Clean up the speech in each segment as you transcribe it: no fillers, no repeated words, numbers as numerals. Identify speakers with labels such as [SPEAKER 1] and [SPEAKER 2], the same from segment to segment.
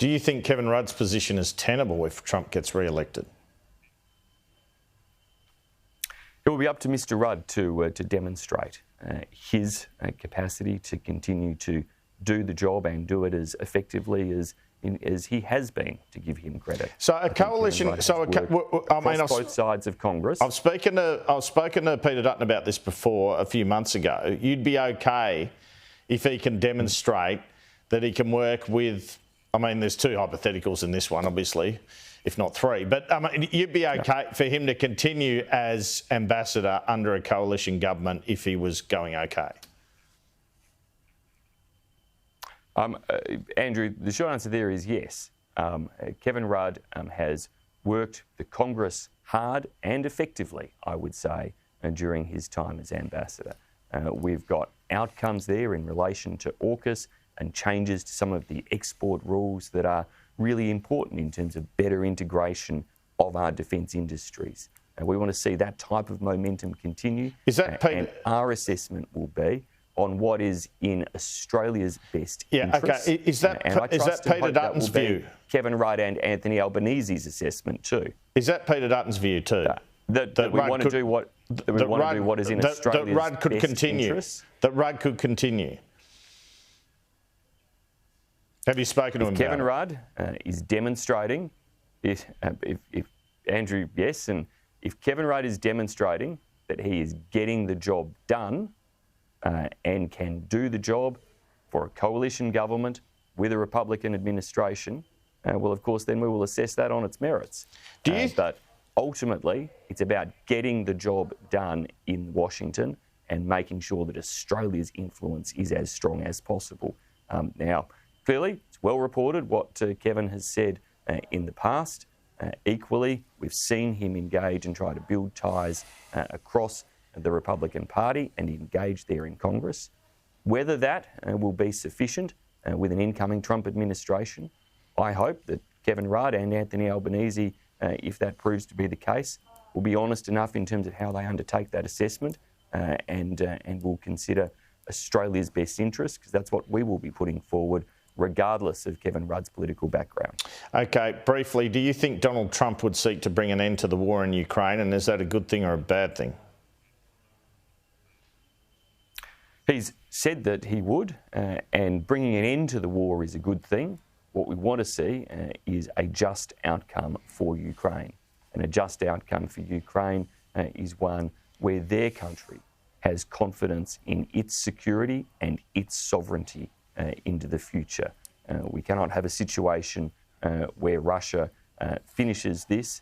[SPEAKER 1] Do you think Kevin Rudd's position is tenable if Trump gets re-elected?
[SPEAKER 2] It will be up to Mr Rudd to demonstrate his capacity to continue to do the job and do it as effectively as he has been, to give him credit.
[SPEAKER 1] So a coalition.
[SPEAKER 2] Both sides of Congress.
[SPEAKER 1] I've spoken to Peter Dutton about this before a few months ago. You'd be okay if he can demonstrate that he can work with. I mean, there's two hypotheticals in this one, obviously, if not three. But you'd be okay for him to continue as ambassador under a coalition government if he was going okay.
[SPEAKER 2] Andrew, the short answer there is yes. Kevin Rudd has worked the Congress hard and effectively, I would say, during his time as ambassador. We've got outcomes there in relation to AUKUS and changes to some of the export rules that are really important in terms of better integration of our defence industries. And we want to see that type of momentum continue.
[SPEAKER 1] Is that Peter?
[SPEAKER 2] And our assessment will be on what is in Australia's best interest.
[SPEAKER 1] Okay. Is that Peter Dutton's view?
[SPEAKER 2] Kevin Rudd and Anthony Albanese's assessment too.
[SPEAKER 1] Is that Peter Dutton's view too?
[SPEAKER 2] That we want to do what is in Australia's best interest.
[SPEAKER 1] That Rudd could continue. Have you spoken to him?
[SPEAKER 2] Kevin Rudd is demonstrating, if Andrew, yes, and if Kevin Rudd is demonstrating that he is getting the job done and can do the job for a coalition government with a Republican administration, well, of course, then we will assess that on its merits. But ultimately, it's about getting the job done in Washington and making sure that Australia's influence is as strong as possible. Now, clearly, it's well reported what Kevin has said in the past. Equally, we've seen him engage and try to build ties across the Republican Party and engage there in Congress. Whether that will be sufficient with an incoming Trump administration, I hope that Kevin Rudd and Anthony Albanese, if that proves to be the case, will be honest enough in terms of how they undertake that assessment and will consider Australia's best interest, because that's what we will be putting forward regardless of Kevin Rudd's political background.
[SPEAKER 1] Okay, briefly, do you think Donald Trump would seek to bring an end to the war in Ukraine, and is that a good thing or a bad thing?
[SPEAKER 2] He's said that he would, and bringing an end to the war is a good thing. What we want to see is a just outcome for Ukraine. And a just outcome for Ukraine is one where their country has confidence in its security and its sovereignty into the future. We cannot have a situation where Russia finishes this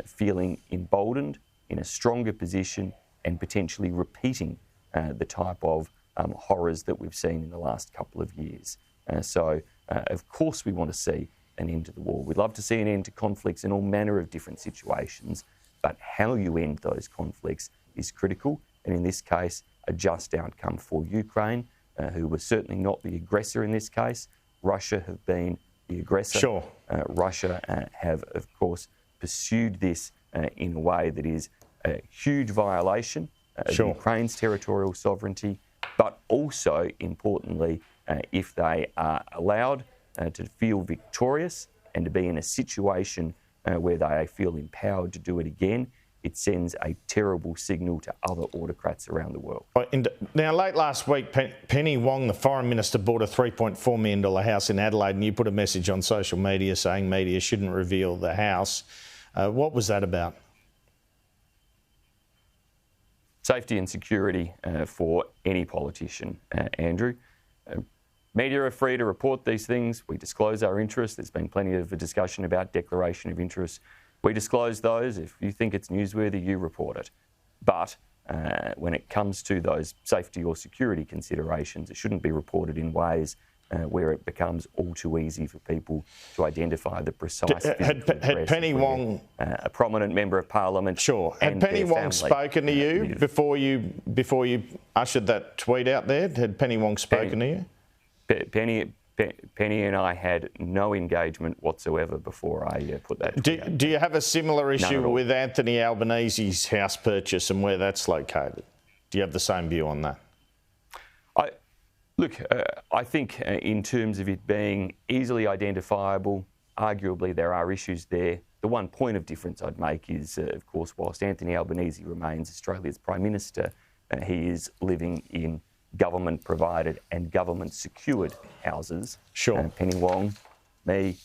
[SPEAKER 2] feeling emboldened, in a stronger position, and potentially repeating the type of horrors that we've seen in the last couple of years. So, of course, we want to see an end to the war. We'd love to see an end to conflicts in all manner of different situations, but how you end those conflicts is critical. And in this case, a just outcome for Ukraine, who was certainly not the aggressor in this case. Russia have been the aggressor.
[SPEAKER 1] Sure.
[SPEAKER 2] Russia have, of course, pursued this in a way that is a huge violation of Ukraine's territorial sovereignty, but also, importantly, if they are allowed to feel victorious and to be in a situation where they feel empowered to do it again, it sends a terrible signal to other autocrats around the world.
[SPEAKER 1] Now, late last week, Penny Wong, the Foreign Minister, bought a $3.4 million house in Adelaide, and you put a message on social media saying media shouldn't reveal the house. What was that about?
[SPEAKER 2] Safety and security for any politician, Andrew. Media are free to report these things. We disclose our interests. There's been plenty of a discussion about declaration of interests. We disclose those. If you think it's newsworthy, you report it. But when it comes to those safety or security considerations, it shouldn't be reported in ways where it becomes all too easy for people to identify the precise
[SPEAKER 1] had Penny Wong,
[SPEAKER 2] a prominent member of Parliament.
[SPEAKER 1] Sure. Had Penny Wong spoken to you before you ushered that tweet out there? Had Penny Wong spoken to you?
[SPEAKER 2] Penny and I had no engagement whatsoever before I put that.
[SPEAKER 1] Do you have a similar issue with Anthony Albanese's house purchase and where that's located? Do you have the same view on that?
[SPEAKER 2] Look, I think in terms of it being easily identifiable, arguably there are issues there. The one point of difference I'd make is, of course, whilst Anthony Albanese remains Australia's Prime Minister, he is living in government-provided and government-secured houses.
[SPEAKER 1] Sure.
[SPEAKER 2] Penny Wong, me,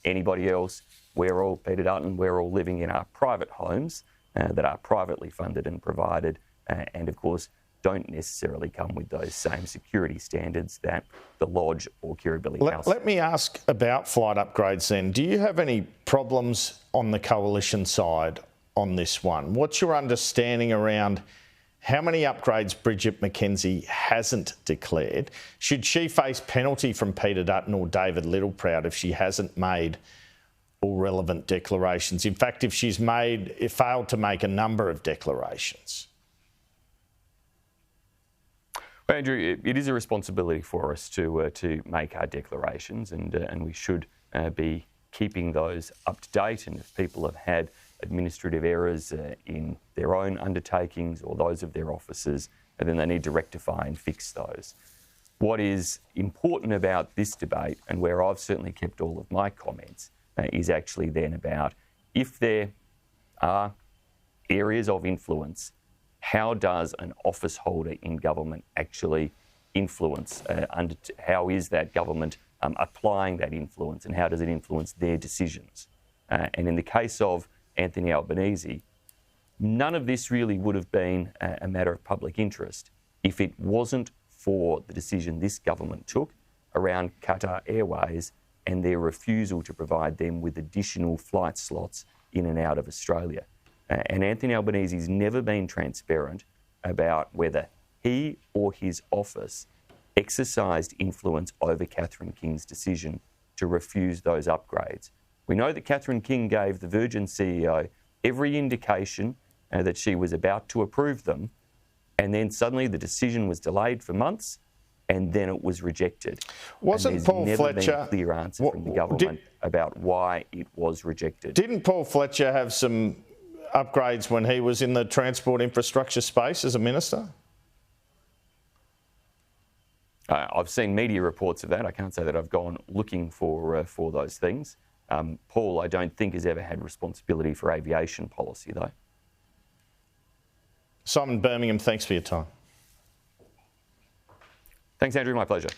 [SPEAKER 2] anybody else, Peter Dutton, we're all living in our private homes that are privately funded and provided, and of course don't necessarily come with those same security standards that the Lodge or Kirribilli House.
[SPEAKER 1] Let me ask about flight upgrades then. Do you have any problems on the coalition side on this one? What's your understanding around how many upgrades Bridget McKenzie hasn't declared? Should she face penalty from Peter Dutton or David Littleproud if she hasn't made all relevant declarations? In fact, if she's failed to make a number of declarations?
[SPEAKER 2] Well, Andrew, it is a responsibility for us to make our declarations, and we should be keeping those up to date. And if people have had administrative errors in their own undertakings or those of their officers, then they need to rectify and fix those. What is important about this debate, and where I've certainly kept all of my comments, is actually then about if there are areas of influence, how does an office holder in government actually influence? How is that government applying that influence, and how does it influence their decisions? And in the case of Anthony Albanese, none of this really would have been a matter of public interest if it wasn't for the decision this government took around Qatar Airways and their refusal to provide them with additional flight slots in and out of Australia. And Anthony Albanese's never been transparent about whether he or his office exercised influence over Catherine King's decision to refuse those upgrades. We know that Catherine King gave the Virgin CEO every indication that she was about to approve them, and then suddenly the decision was delayed for months, and then it was rejected.
[SPEAKER 1] Wasn't Paul Fletcher...
[SPEAKER 2] There's never been a clear answer from the government about why it was rejected.
[SPEAKER 1] Didn't Paul Fletcher have some upgrades when he was in the transport infrastructure space as a minister?
[SPEAKER 2] I've seen media reports of that. I can't say that I've gone looking for those things. Paul, I don't think, has ever had responsibility for aviation policy, though.
[SPEAKER 1] Simon Birmingham, thanks for your time.
[SPEAKER 2] Thanks, Andrew. My pleasure.